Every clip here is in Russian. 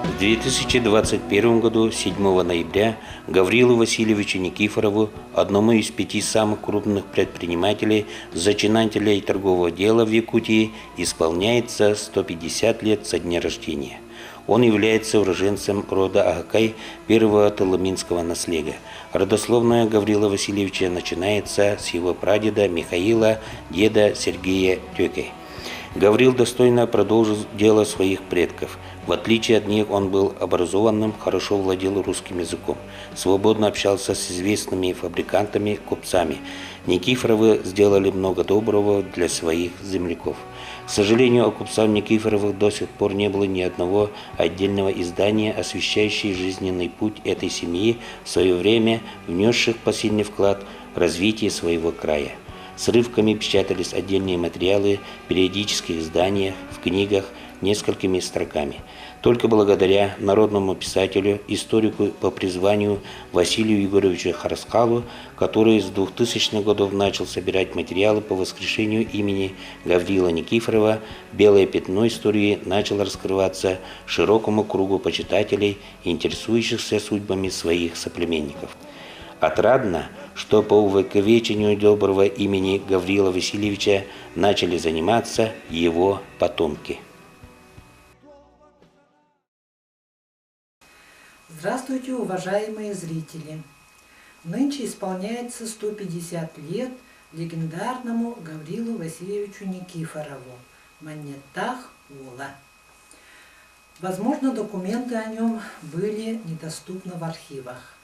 В 2021 году, 7 ноября, Гаврилу Васильевичу Никифорову, одному из 5 самых крупных предпринимателей, зачинателей торгового дела в Якутии, исполняется 150 лет со дня рождения. Он является уроженцем рода Агакай первого Толоминского наследия. Родословная Гаврила Васильевича начинается с его прадеда Михаила, деда Сергея Тёкой. Гаврил достойно продолжил дело своих предков. В отличие от них, он был образованным, хорошо владел русским языком, свободно общался с известными фабрикантами, купцами. Никифоровы сделали много доброго для своих земляков. К сожалению, у купцов Никифоровых до сих пор не было ни одного отдельного издания, освещающего жизненный путь этой семьи, в свое время внесших посильный вклад в развитие своего края. Срывками печатались отдельные материалы в периодических изданиях, в книгах, несколькими строками. Только благодаря народному писателю, историку по призванию Василию Егоровичу Хараскалу, который с 2000-х годов начал собирать материалы по воскрешению имени Гаврила Никифорова, белое пятно истории начало раскрываться широкому кругу почитателей, интересующихся судьбами своих соплеменников. Отрадно, что по увековечению доброго имени Гаврила Васильевича начали заниматься его потомки. Здравствуйте, уважаемые зрители! Нынче исполняется 150 лет легендарному Гаврилу Васильевичу Никифорову, Маннетах Ула. Возможно, документы о нем были недоступны в архивах,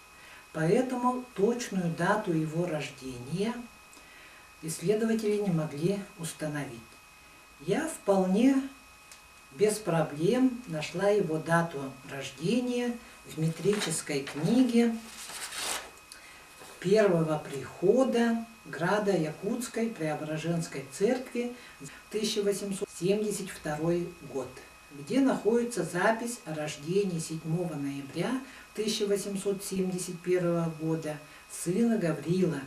поэтому точную дату его рождения исследователи не могли установить. Я вполне без проблем нашла его дату рождения в метрической книге первого прихода града Якутской Преображенской церкви 1872 год, где находится запись о рождении 7 ноября 1871 года сына Гаврила,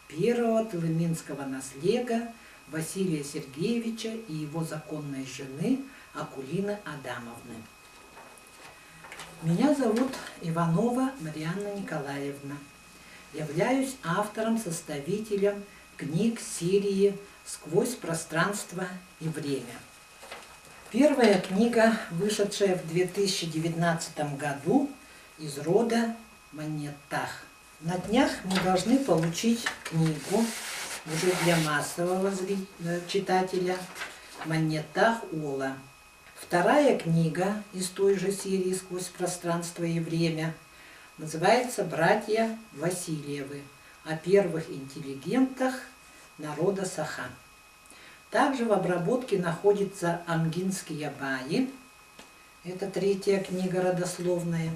первого тылыминского наследника Василия Сергеевича и его законной жены Акулины Адамовны. Меня зовут Иванова Марьяна Николаевна. Являюсь автором-составителем книг серии «Сквозь пространство и время». Первая книга, вышедшая в 2019 году, из рода Маннетах. На днях мы должны получить книгу уже для массового читателя Маннетах Ола. Вторая книга из той же серии «Сквозь пространство и время» называется «Братья Васильевы» о первых интеллигентах народа Саха. Также в обработке находится «Амгинские баи». Это третья книга родословная.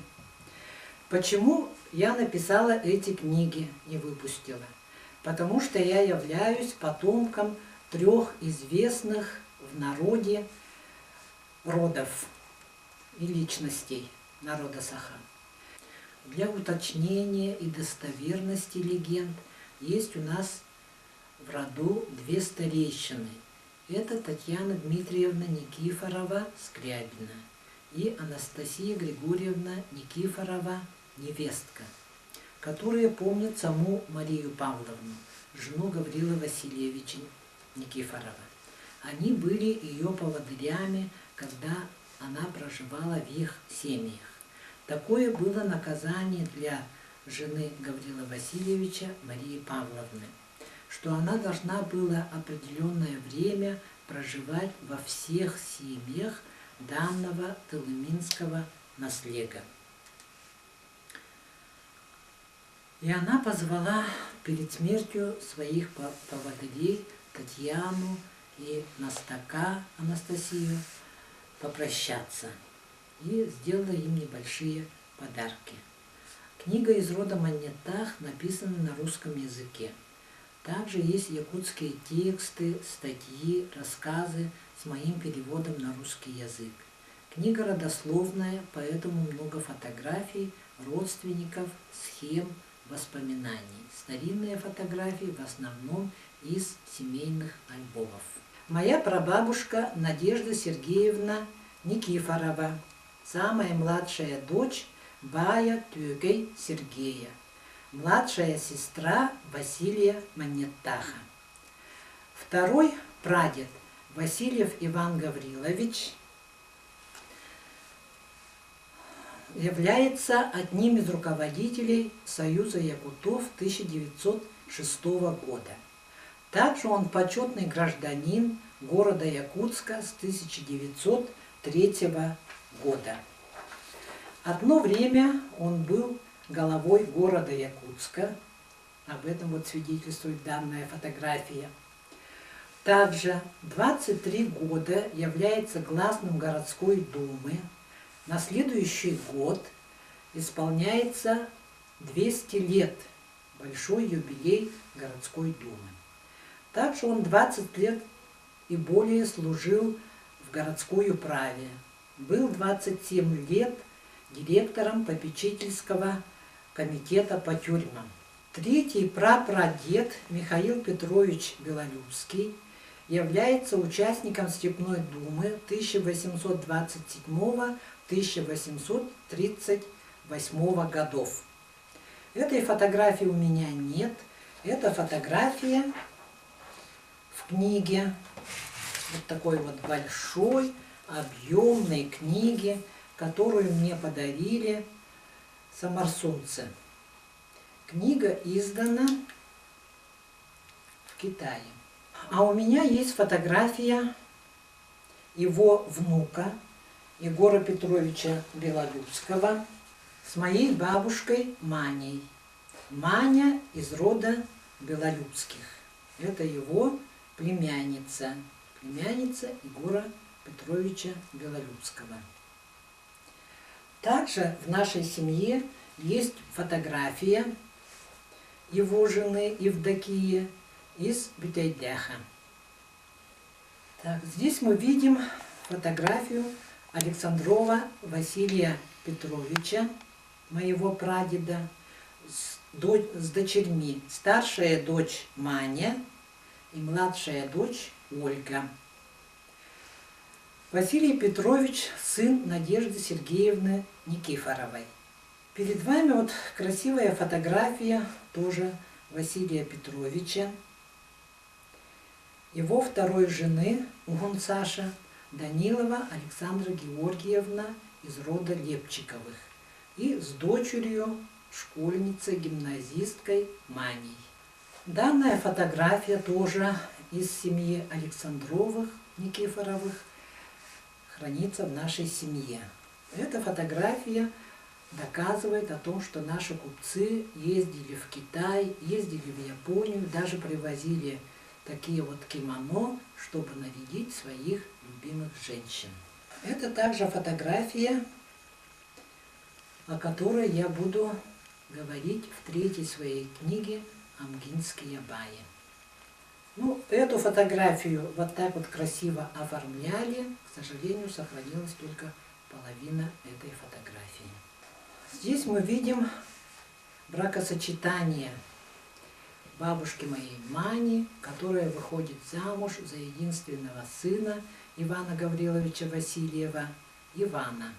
Почему я написала эти книги и выпустила? Потому что я являюсь потомком 3 известных в народе родов и личностей народа Саха. Для уточнения и достоверности легенд есть у нас в роду 2 старейшины. Это Татьяна Дмитриевна Никифорова Скрябина и Анастасия Григорьевна Никифорова, невестка, которые помнят саму Марию Павловну, жену Гаврила Васильевича Никифорова. Они были ее поводырями, когда она проживала в их семьях. Такое было наказание для жены Гаврила Васильевича Марии Павловны, что она должна была определенное время проживать во всех семьях данного тылыминского наследника. И она позвала перед смертью своих поводырей Татьяну и Настака Анастасию попрощаться и сделала им небольшие подарки. Книга из рода Маннетах написана на русском языке. Также есть якутские тексты, статьи, рассказы с моим переводом на русский язык. Книга родословная, поэтому много фотографий, родственников, схем, воспоминаний. Старинные фотографии в основном из семейных альбомов. Моя прабабушка Надежда Сергеевна Никифорова, самая младшая дочь Бая Тюгей Сергея, младшая сестра Василия Маннетаха. Второй прадед Васильев Иван Гаврилович является одним из руководителей Союза якутов 1906 года. Также он почетный гражданин города Якутска с 1903 года. Одно время он был головой города Якутска. Об этом вот свидетельствует данная фотография. Также 23 года является гласным городской думы. На следующий год исполняется 200 лет, большой юбилей городской думы. Также он 20 лет и более служил в городской управе. Был 27 лет директором попечительского комитета по тюрьмам. Третий прапрадед Михаил Петрович Белолюбский является участником Степной думы 1827-1838 годов. Этой фотографии у меня нет. Это фотография в книге, вот такой вот большой, объемной книге, которую мне подарили самарсунцы. Книга издана в Китае. А у меня есть фотография его внука Егора Петровича Белолюбского с моей бабушкой Маней. Маня из рода Белолюбских. Это его племянница. Племянница Егора Петровича Белолюбского. Также в нашей семье есть фотография его жены Евдокии из Бютейдяха. Так, здесь мы видим фотографию Александрова Василия Петровича, моего прадеда, с дочерьми. Старшая дочь Маня и младшая дочь Ольга. Василий Петрович – сын Надежды Сергеевны Никифоровой. Перед вами вот красивая фотография тоже Василия Петровича, его второй жены Угунцаша Данилова Александра Георгиевна из рода Лепчиковых и с дочерью, школьницей, гимназисткой Маней. Данная фотография тоже из семьи Александровых, Никифоровых, хранится в нашей семье. Эта фотография доказывает о том, что наши купцы ездили в Китай, ездили в Японию, даже привозили такие вот кимоно, чтобы нарядить своих любимых женщин. Это также фотография, о которой я буду говорить в третьей своей книге «Амгинские баи». Ну, эту фотографию вот так вот красиво оформляли. К сожалению, сохранилась только половина этой фотографии. Здесь мы видим бракосочетание бабушки моей Мани, которая выходит замуж за единственного сына Ивана Гавриловича Васильева, Ивана.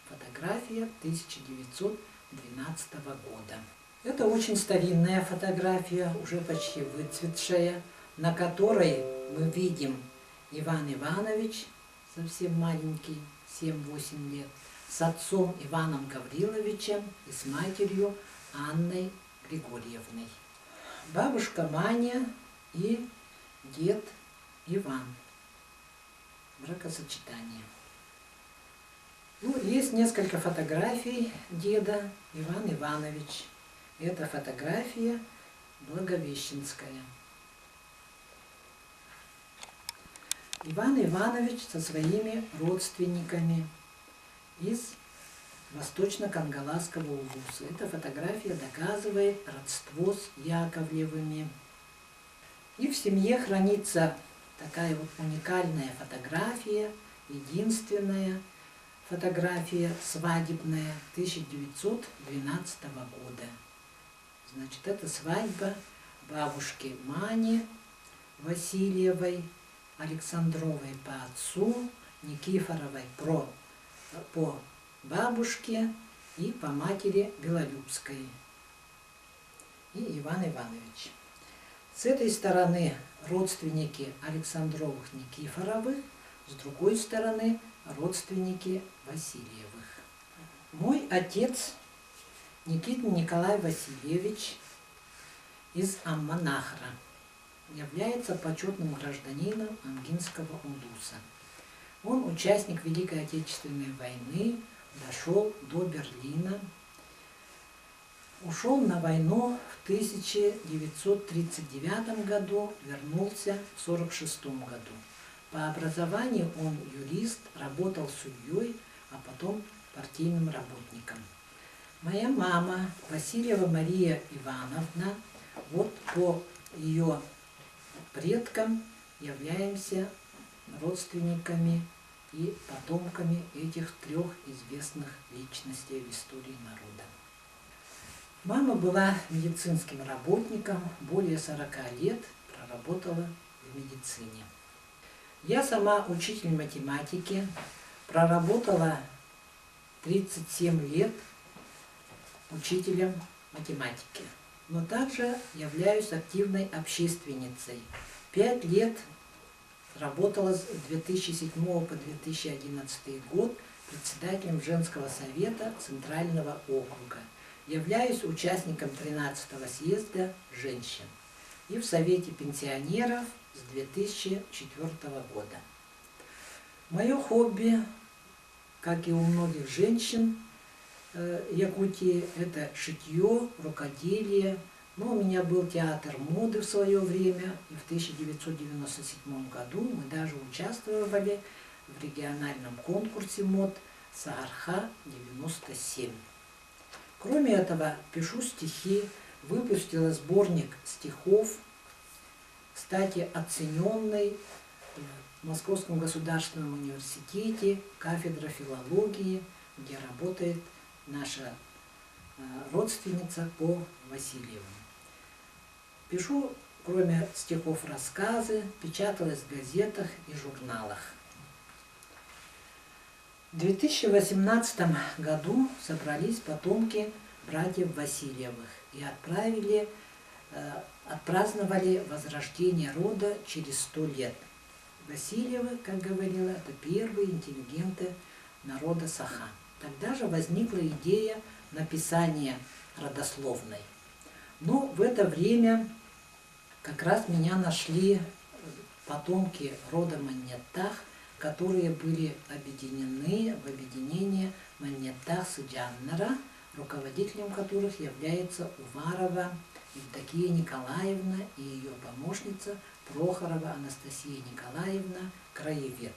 Фотография 1912 года. Это очень старинная фотография, уже почти выцветшая, на которой мы видим Иван Иванович, совсем маленький, 7-8 лет, с отцом Иваном Гавриловичем и с матерью Анной Григорьевной. Бабушка Маня и дед Иван. Бракосочетание. Ну, есть несколько фотографий деда Иван Иванович. Это фотография Благовещенская. Иван Иванович со своими родственниками из Восточно-Кангаласского улуса. Эта фотография доказывает родство с Яковлевыми. И в семье хранится такая вот уникальная фотография, единственная фотография свадебная 1912 года. Значит, это свадьба бабушки Мани Васильевой, Александровой по отцу, Никифоровой по бабушке и по матери Белолюбской. И Иван Иванович. С этой стороны родственники Александровых Никифоровых, с другой стороны родственники Васильевых. Мой отец Никитин Николай Васильевич из Амманахра является почетным гражданином Амгинского улуса. Он участник Великой Отечественной войны, дошел до Берлина, ушел на войну в 1939 году, вернулся в 1946 году. По образованию он юрист, работал судьей, а потом партийным работником. Моя мама, Васильева Мария Ивановна, вот по ее предкам являемся родственниками и потомками этих трех известных личностей в истории народа. Мама была медицинским работником, более 40 лет проработала в медицине. Я сама учитель математики, проработала 37 лет учителем математики, но также являюсь активной общественницей. 5 лет работала с 2007 по 2011 год председателем женского совета Центрального округа. Являюсь участником 13-го съезда женщин и в Совете пенсионеров с 2004 года. Мое хобби, как и у многих женщин Якутии, это шитье, рукоделие. Но у меня был театр моды в свое время, и в 1997 году мы даже участвовали в региональном конкурсе мод Саарха-97. Кроме этого, пишу стихи, выпустила сборник стихов, кстати, оцененный в Московском государственном университете, кафедра филологии, где работает наша родственница по Васильеву. Пишу, кроме стихов, рассказы, печаталась в газетах и журналах. В 2018 году собрались потомки братьев Васильевых и отпраздновали возрождение рода через 100 лет. Васильевы, как говорила, это первые интеллигенты народа Саха. Тогда же возникла идея написания родословной. Но в это время как раз меня нашли потомки рода Маннятах, которые были объединены в объединение Маннятах-Сыджаннара, руководителем которых является Уварова Евдокия Николаевна и ее помощница Прохорова Анастасия Николаевна, краевед.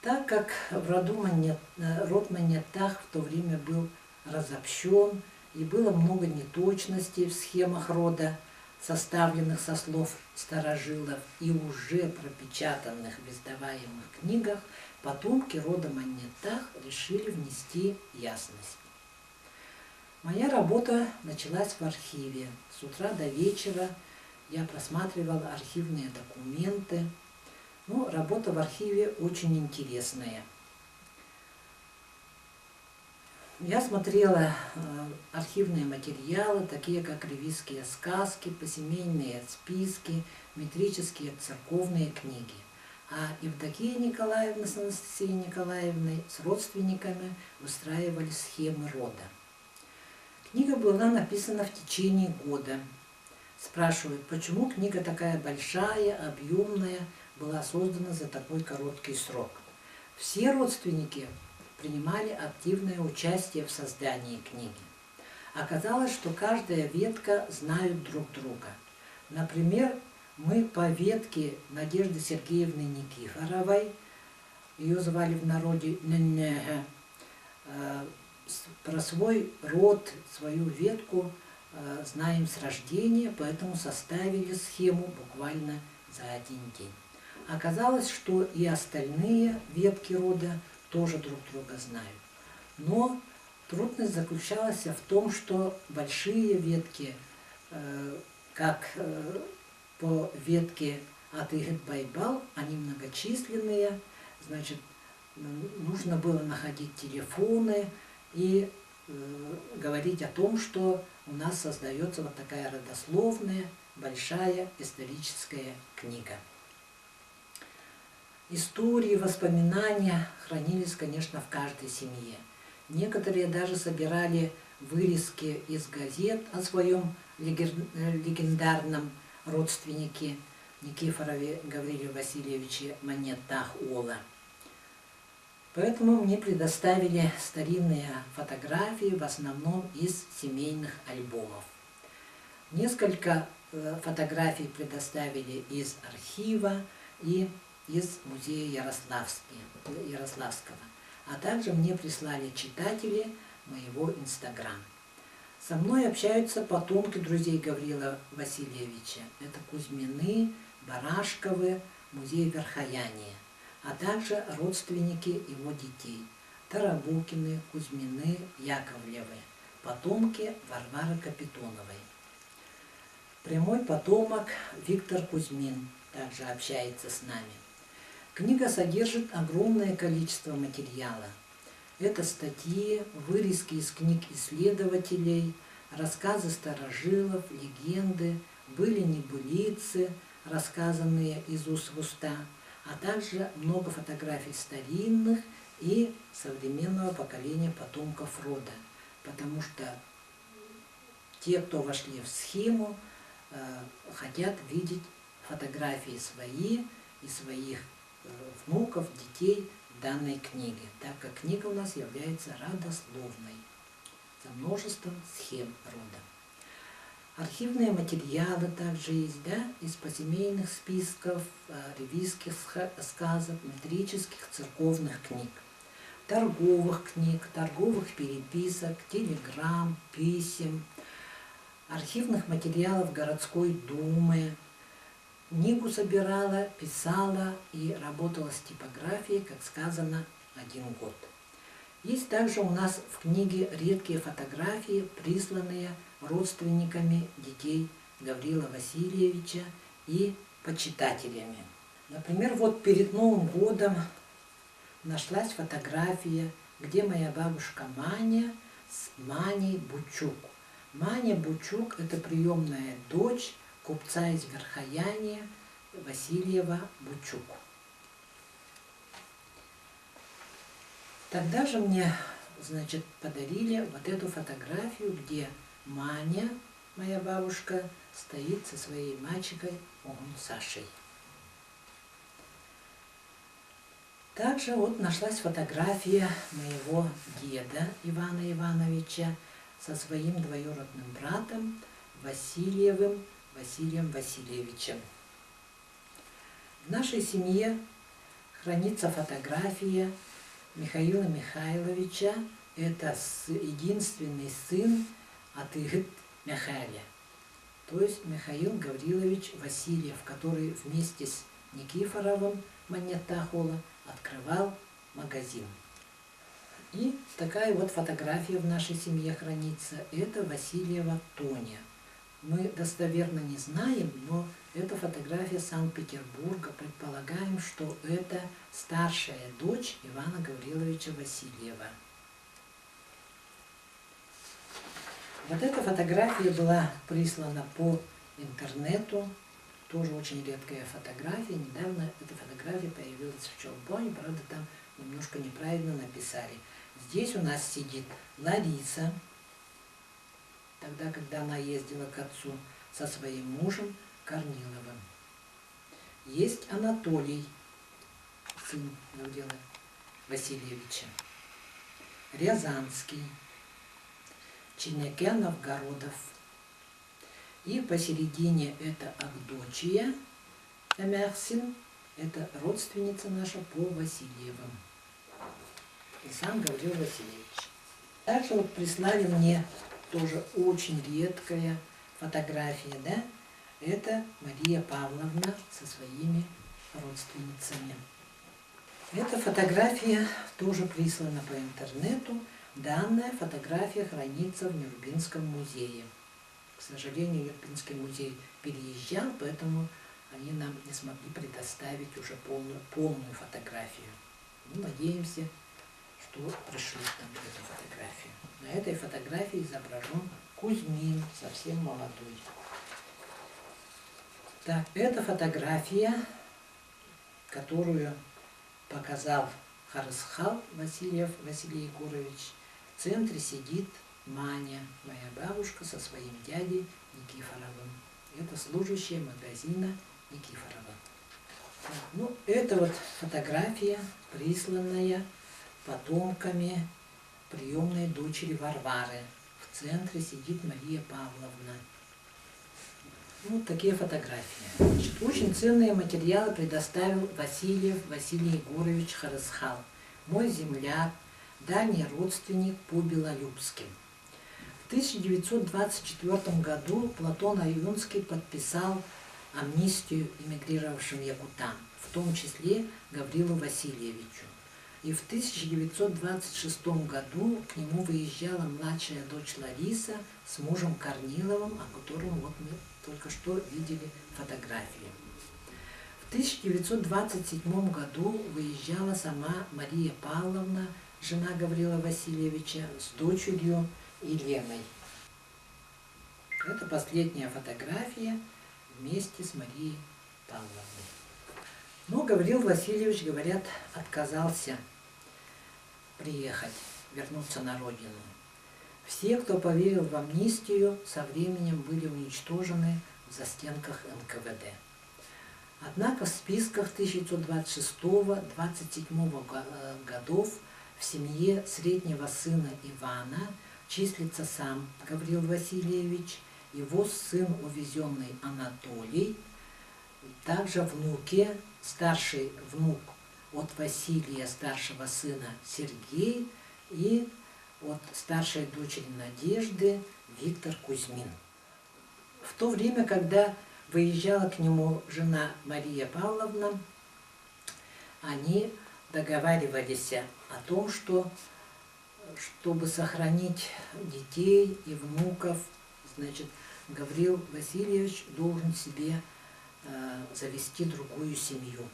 Так как в род Маннятах в то время был разобщен и было много неточностей в схемах рода, составленных со слов старожилов и уже пропечатанных в издаваемых книгах, потомки рода Маннятах решили внести ясность. Моя работа началась в архиве. С утра до вечера я просматривала архивные документы. Работа в архиве очень интересная. Я смотрела архивные материалы, такие как ревизские сказки, посемейные списки, метрические церковные книги. А Евдокия Николаевна с Анастасией Николаевной с родственниками выстраивали схемы рода. Книга была написана в течение года. Спрашивают, почему книга такая большая, объемная, была создана за такой короткий срок. Все родственники принимали активное участие в создании книги. Оказалось, что каждая ветка знает друг друга. Например, мы по ветке Надежды Сергеевны Никифоровой, ее звали в народе Ненеге, про свой род, свою ветку знаем с рождения, поэтому составили схему буквально за один день. Оказалось, что и остальные ветки рода тоже друг друга знают. Но трудность заключалась в том, что большие ветки, как по ветке от Игыт-Байбал, они многочисленные, значит, нужно было находить телефоны и говорить о том, что у нас создается вот такая родословная, большая историческая книга. Истории, воспоминания хранились, конечно, в каждой семье. Некоторые даже собирали вырезки из газет о своем легендарном родственнике Никифорове Гавриле Васильевиче Маннятах-Ола. Поэтому мне предоставили старинные фотографии, в основном из семейных альбомов. Несколько фотографий предоставили из архива и из музея Ярославского. А также мне прислали читатели моего Инстаграм. Со мной общаются потомки друзей Гаврила Васильевича. Это Кузьмины, Барашковы, музей Верхояния, а также родственники его детей. Тарабукины, Кузьмины, Яковлевы, потомки Варвары Капитоновой. Прямой потомок Виктор Кузьмин также общается с нами. Книга содержит огромное количество материала. Это статьи, вырезки из книг исследователей, рассказы старожилов, легенды, были небылицы, рассказанные из уст в уста, а также много фотографий старинных и современного поколения потомков рода, потому что те, кто вошли в схему, хотят видеть фотографии свои и своих внуков, детей в данной книге, так как книга у нас является родословной за множеством схем рода. Архивные материалы также есть, из посемейных списков, ревизских сказок, метрических церковных книг, торговых книг, торговых переписок, телеграмм, писем, архивных материалов городской думы. Книгу собирала, писала и работала с типографией, как сказано, 1 год. Есть также у нас в книге редкие фотографии, присланные родственниками детей Гаврила Васильевича и почитателями. Например, вот перед Новым годом нашлась фотография, где моя бабушка Маня с Маней Бучук. Маня Бучук – это приемная дочь купца из Верхояния Васильева Бучук. Тогда же мне, значит, подарили вот эту фотографию, где Маня, моя бабушка, стоит со своей мальчикой Сашей. Также вот нашлась фотография моего деда Ивана Ивановича со своим двоюродным братом Васильевым Василием Васильевичем. В нашей семье хранится фотография Михаила Михайловича. Это единственный сын от Игоря Михаиля. То есть Михаил Гаврилович Васильев, который вместе с Никифоровым Манетахола открывал магазин. И такая вот фотография в нашей семье хранится. Это Васильева Тоня. Мы достоверно не знаем, но это фотография Санкт-Петербурга. Предполагаем, что это старшая дочь Ивана Гавриловича Васильева. Вот эта фотография была прислана по интернету. Тоже очень редкая фотография. Недавно эта фотография появилась в Челбоне, правда, там немножко неправильно написали. Здесь у нас сидит Лариса, тогда, когда она ездила к отцу со своим мужем Корниловым. Есть Анатолий, сын Гаврила Васильевича, Рязанский, Чиняке Новгородов. И посередине это Авдотья Эмерсин, это родственница наша по Васильевым. И сам Гаврил Васильевич. Также вот прислали мне тоже очень редкая фотография, да? Это Мария Павловна со своими родственницами. Эта фотография тоже прислана по интернету. Данная фотография хранится в Нюрнбергском музее. К сожалению, Нюрнбергский музей переезжал, поэтому они нам не смогли предоставить уже полную фотографию. Мы надеемся, что пришлют нам эту фотографию. На этой фотографии изображен Кузьмин, совсем молодой. Так, эта фотография, которую показал Харысхал Васильев Василий Егорович, в центре сидит Маня, моя бабушка, со своим дядей Никифоровым. Это служащая магазина Никифорова. Ну, это вот фотография, присланная потомками приемной дочери Варвары. В центре сидит Мария Павловна. Вот такие фотографии. Значит, очень ценные материалы предоставил Васильев Василий Егорович Харысхал, мой земляк, дальний родственник по Белолюбским. В 1924 году Платон Аюнский подписал амнистию эмигрировавшим якутам, в том числе Гаврилу Васильевичу. И в 1926 году к нему выезжала младшая дочь Лариса с мужем Корниловым, о котором вот мы только что видели фотографию. В 1927 году выезжала сама Мария Павловна, жена Гаврила Васильевича, с дочерью Еленой. Это последняя фотография вместе с Марией Павловной. Но Гаврил Васильевич, говорят, отказался приехать, вернуться на родину. Все, кто поверил в амнистию, со временем были уничтожены в застенках НКВД. Однако в списках 1926-1927 годов в семье среднего сына Ивана числится сам Гаврил Васильевич, его сын, увезенный Анатолий, также внуки, старший внук от Василия, старшего сына Сергей, и от старшей дочери Надежды Виктор Кузьмин. в то время, когда выезжала к нему жена Мария Павловна, они договаривались о том, что, чтобы сохранить детей и внуков, значит, Гаврил Васильевич должен себе завести другую семью.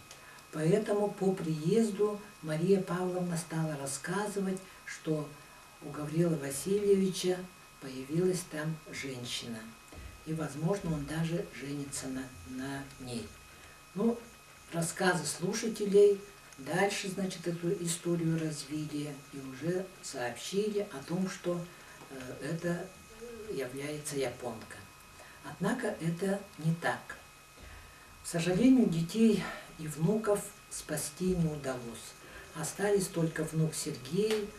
Поэтому по приезду Мария Павловна стала рассказывать, что у Гаврила Васильевича появилась там женщина. И, возможно, он даже женится на ней. Ну, рассказы слушателей дальше, значит, эту историю развили и уже сообщили о том, что это является японка. Однако это не так. К сожалению, детей и внуков спасти не удалось. Остались только внук Сергей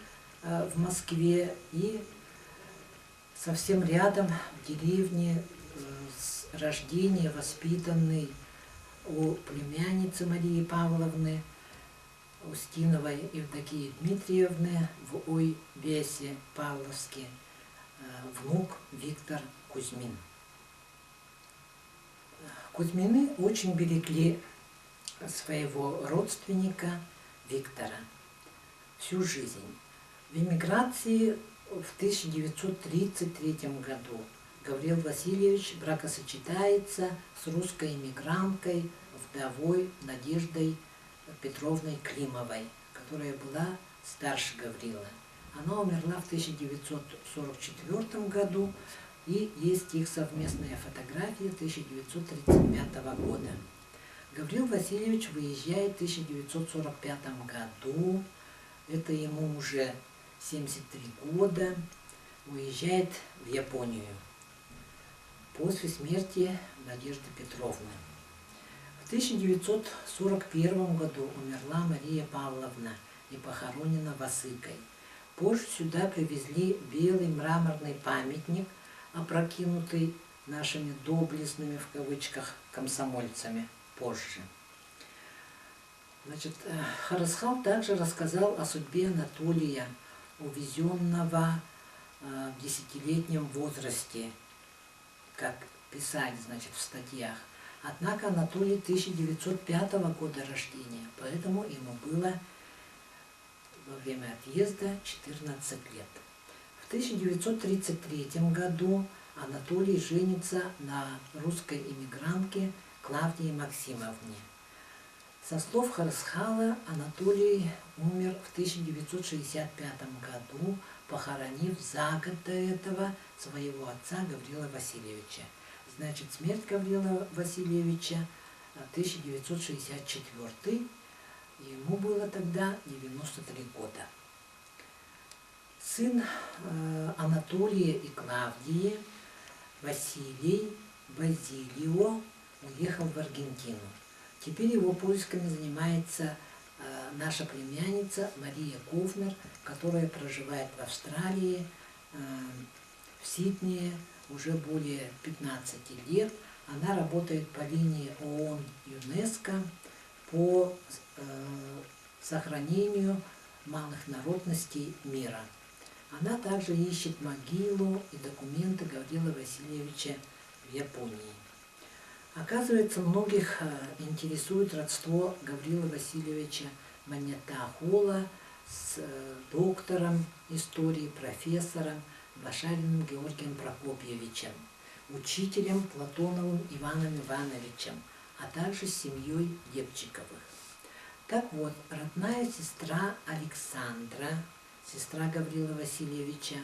в Москве и совсем рядом в деревне с рождения воспитанный у племянницы Марии Павловны Устиновой Евдокии Дмитриевны в Ой-Весе Павловске внук Виктор Кузьмин. Кузьмины очень берегли своего родственника Виктора всю жизнь. В эмиграции в 1933 году Гаврил Васильевич бракосочетается с русской эмигранткой, вдовой Надеждой Петровной Климовой, которая была старше Гаврила. Она умерла в 1944 году, и есть их совместная фотография 1935 года. Гаврил Васильевич выезжает в 1945 году, это ему уже 73 года, уезжает в Японию после смерти Надежды Петровны. В 1941 году умерла Мария Павловна и похоронена в Осыкой. Позже сюда привезли белый мраморный памятник, опрокинутый нашими доблестными, в кавычках, комсомольцами позже. Значит, Харысхал также рассказал о судьбе Анатолия, увезенного в 10-летнем возрасте, как писали, значит, в статьях. Однако Анатолий 1905 года рождения, поэтому ему было во время отъезда 14 лет. В 1933 году Анатолий женится на русской эмигрантке Клавдии Максимовне. Со слов Харысхала, Анатолий умер в 1965 году, похоронив за год до этого своего отца Гаврила Васильевича. Значит, смерть Гаврила Васильевича 1964, ему было тогда 93 года. Сын Анатолия и Клавдии, Василий Базилио, уехал в Аргентину. Теперь его поисками занимается наша племянница Мария Кофнер, которая проживает в Австралии, в Сиднее уже более 15 лет. Она работает по линии ООН ЮНЕСКО по сохранению малых народностей мира. Она также ищет могилу и документы Гаврила Васильевича в Японии. Оказывается, многих интересует родство Гаврила Васильевича Маньята-Хола с доктором истории, профессором Башариным Георгием Прокопьевичем, учителем Платоновым Иваном Ивановичем, а также с семьей Лепчиковых. Так вот, родная сестра Александра, сестра Гаврила Васильевича,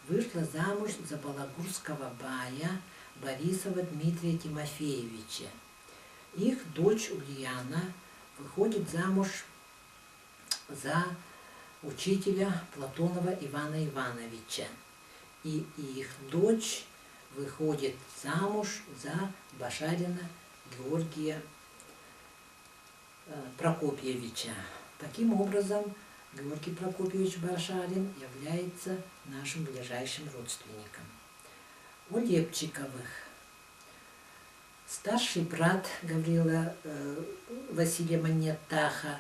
вышла замуж за балагурского бая Борисова Дмитрия Тимофеевича. Их дочь Ульяна выходит замуж за учителя Платонова Ивана Ивановича. И их дочь выходит замуж за Башарина Георгия Прокопьевича. Таким образом, Георгий Прокопьевич Башарин является нашим ближайшим родственником. У Лепчиковых. Старший брат Гаврила Василия Маньятаха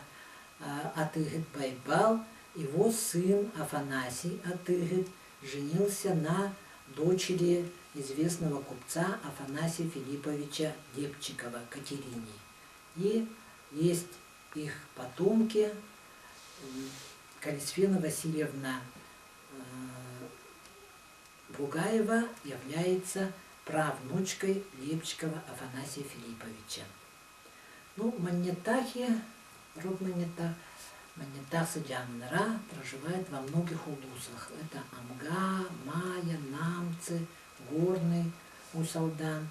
Атыгыт Байбал, его сын Афанасий Атыгыт женился на дочери известного купца Афанасия Филипповича Лепчикова Катерини. И есть их потомки. Калисфена Васильевна Бугаева является правнучкой Лепчикова Афанасия Филипповича. Ну, маннетахи, род маннетахсы Джаннера проживает во многих улусах. Это Амга, Майя, Намцы, Горный, Усалдан,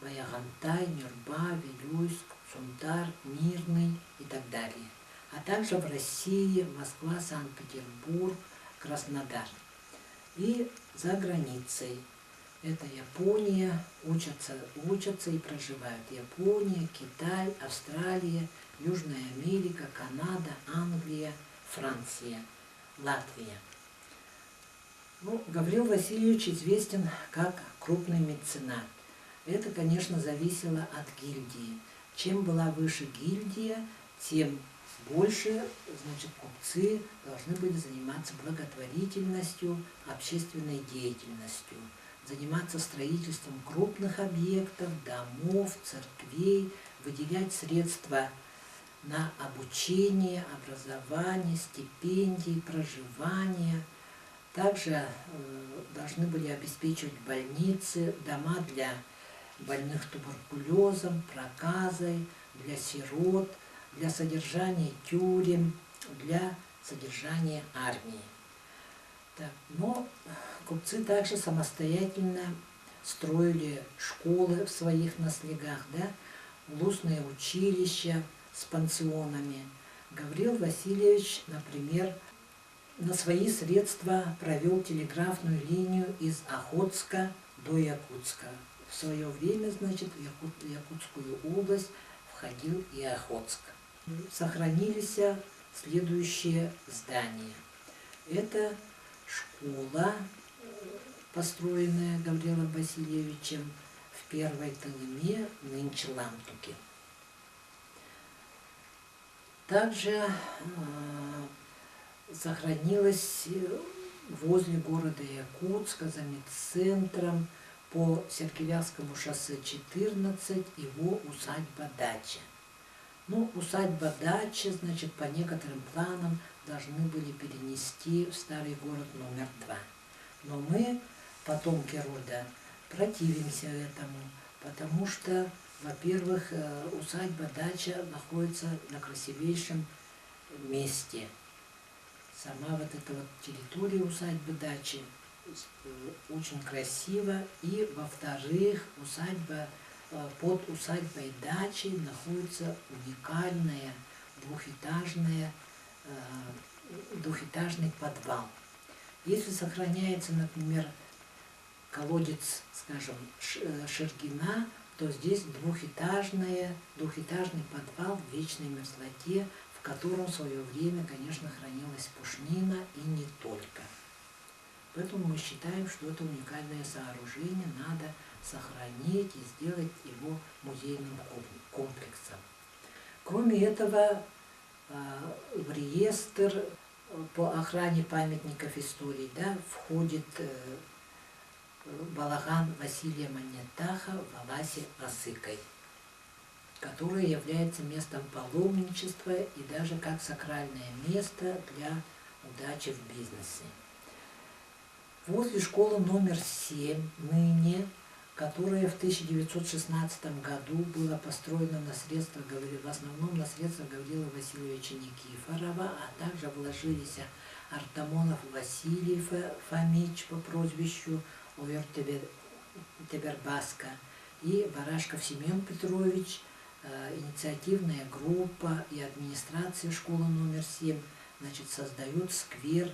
Баягантай, Нюрба, Вилюйск, Сунтар, Мирный и так далее. А также в России, Москва, Санкт-Петербург, Краснодар. И за границей. Это Япония, учатся и проживают. Япония, Китай, Австралия, Южная Америка, Канада, Англия, Франция, Латвия. Ну, Гаврил Васильевич известен как крупный меценат. Это, конечно, зависело от гильдии. Чем была выше гильдия, тем больше, значит, купцы должны были заниматься благотворительностью, общественной деятельностью, заниматься строительством крупных объектов, домов, церквей, выделять средства на обучение, образование, стипендии, проживание. Также должны были обеспечивать больницы, дома для больных туберкулезом, проказой, для сирот, для содержания тюрем, для содержания армии. Так, но купцы также самостоятельно строили школы в своих наследах, да, улусные училища с пансионами. Гаврил Васильевич, например, на свои средства провел телеграфную линию из Охотска до Якутска. В свое время, значит, в Якутскую область входил и Охотск. Сохранились следующие здания. Это школа, построенная Гаврилом Васильевичем в Первой Тылыме, нынче Лантуке. Также сохранилась возле города Якутска, за медцентром, по Серкивянскому шоссе 14, его усадьба-дача. Ну, усадьба-дача, значит, по некоторым планам должны были перенести в старый город номер 2. Но мы, потомки рода, противимся этому, потому что, во-первых, усадьба-дача находится на красивейшем месте. Сама вот эта вот территория усадьбы-дачи очень красиво. И, во-вторых, усадьба, под усадьбой-дачей находится уникальная двухэтажный подвал. Если сохраняется, например, колодец, скажем, Шергина, то здесь двухэтажный подвал в вечной мерзлоте, в котором в свое время, конечно, хранилась пушнина и не только. Поэтому мы считаем, что это уникальное сооружение надо сохранить и сделать его музейным комплексом. Кроме этого, в реестр по охране памятников истории, да, входит балаган Василия Маннетаха в Аласе Осыкой, которое является местом паломничества и даже как сакральное место для удачи в бизнесе. Возле школы номер 7 ныне, которая в 1916 году была построена в основном на средства Гаврила Васильевича Никифорова, а также вложились Артамонов Василий Фомич по прозвищу Овер-Тебербаска и Барашков Семен Петрович, инициативная группа и администрация школы номер 7, значит, создают сквер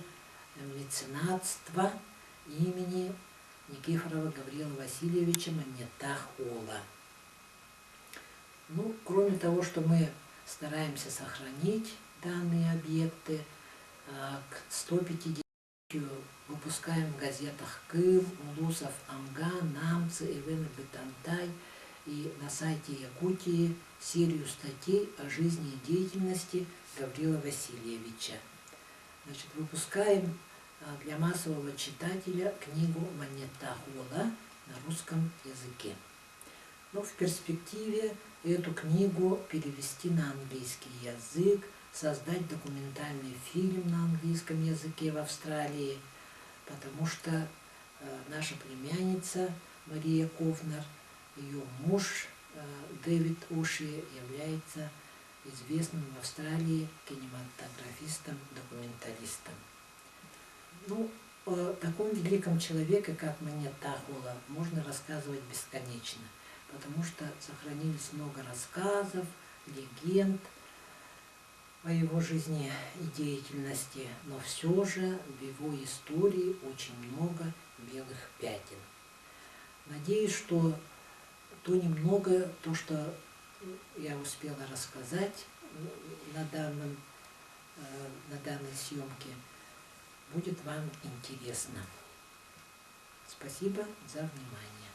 меценатства имени Никифорова Гаврила Васильевича Маннетах-Ола. Ну, кроме того, что мы стараемся сохранить данные объекты, к 150-летию выпускаем в газетах Кым, Улусов Амга, Намцы, Эвен Бетантай и на сайте Якутии серию статей о жизни и деятельности Гаврила Васильевича. Значит, выпускаем для массового читателя книгу Маннетах-Ола на русском языке. Но в перспективе эту книгу перевести на английский язык, создать документальный фильм на английском языке в Австралии, потому что наша племянница Мария Ковнер, ее муж Дэвид Оши является известным в Австралии кинематографистом-документалистом. Ну, о таком великом человеке, как Маня Тахула, можно рассказывать бесконечно, потому что сохранились много рассказов, легенд о его жизни и деятельности, но все же в его истории очень много белых пятен. Надеюсь, что то, что я успела рассказать на данной съемке, будет вам интересно. Спасибо за внимание.